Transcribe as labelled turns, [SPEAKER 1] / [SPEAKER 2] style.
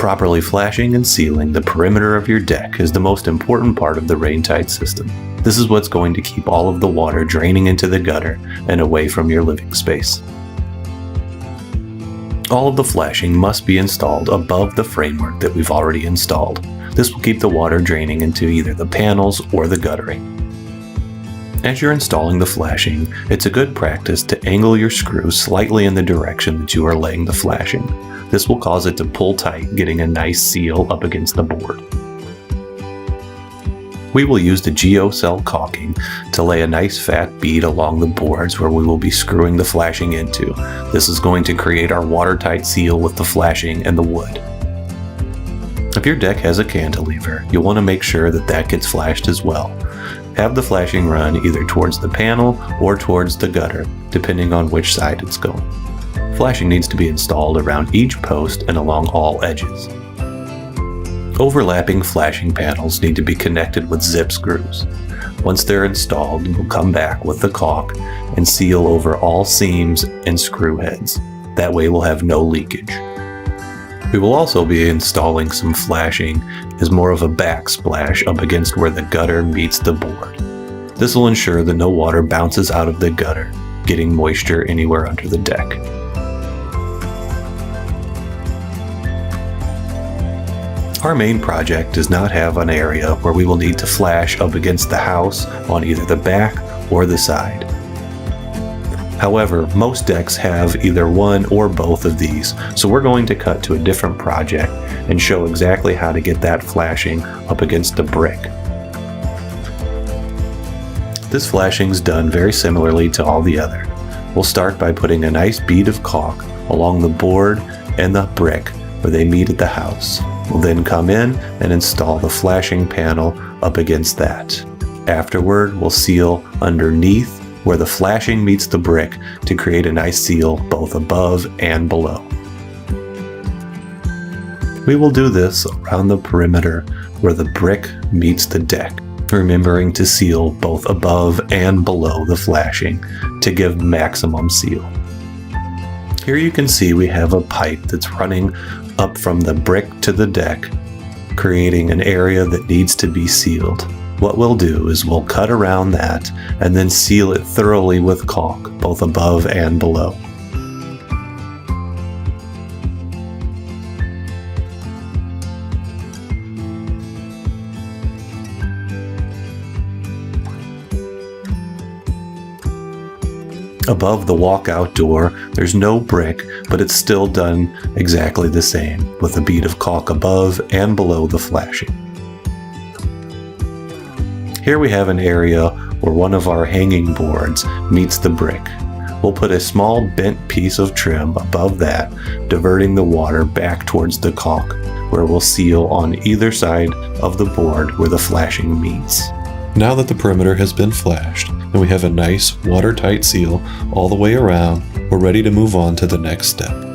[SPEAKER 1] Properly flashing and sealing the perimeter of your deck is the most important part of the RainTight system. This is what's going to keep all of the water draining into the gutter and away from your living space. All of the flashing must be installed above the framework that we've already installed. This will keep the water draining into either the panels or the guttering. As you're installing the flashing, it's a good practice to angle your screw slightly in the direction that you are laying the flashing. This will cause it to pull tight, getting a nice seal up against the board. We will use the geocell caulking to lay a nice fat bead along the boards where we will be screwing the flashing into. This is going to create our watertight seal with the flashing and the wood. If your deck has a cantilever, you'll want to make sure that that gets flashed as well. Have the flashing run either towards the panel or towards the gutter, depending on which side it's going. Flashing needs to be installed around each post and along all edges. Overlapping flashing panels need to be connected with zip screws. Once they're installed, we'll come back with the caulk and seal over all seams and screw heads. That way we'll have no leakage. We will also be installing some flashing as more of a backsplash up against where the gutter meets the board. This will ensure that no water bounces out of the gutter, getting moisture anywhere under the deck. Our main project does not have an area where we will need to flash up against the house on either the back or the side. However, most decks have either one or both of these, so we're going to cut to a different project and show exactly how to get that flashing up against the brick. This flashing is done very similarly to all the other. We'll start by putting a nice bead of caulk along the board and the brick where they meet at the house. We'll then come in and install the flashing panel up against that. Afterward, we'll seal underneath where the flashing meets the brick to create a nice seal both above and below. We will do this around the perimeter where the brick meets the deck, remembering to seal both above and below the flashing to give maximum seal. Here you can see we have a pipe that's running up from the brick to the deck, creating an area that needs to be sealed. What we'll do is we'll cut around that and then seal it thoroughly with caulk, both above and below. Above the walkout door, there's no brick, but it's still done exactly the same, with a bead of caulk above and below the flashing. Here we have an area where one of our hanging boards meets the brick. We'll put a small bent piece of trim above that, diverting the water back towards the caulk, where we'll seal on either side of the board where the flashing meets. Now that the perimeter has been flashed, and we have a nice watertight seal all the way around, we're ready to move on to the next step.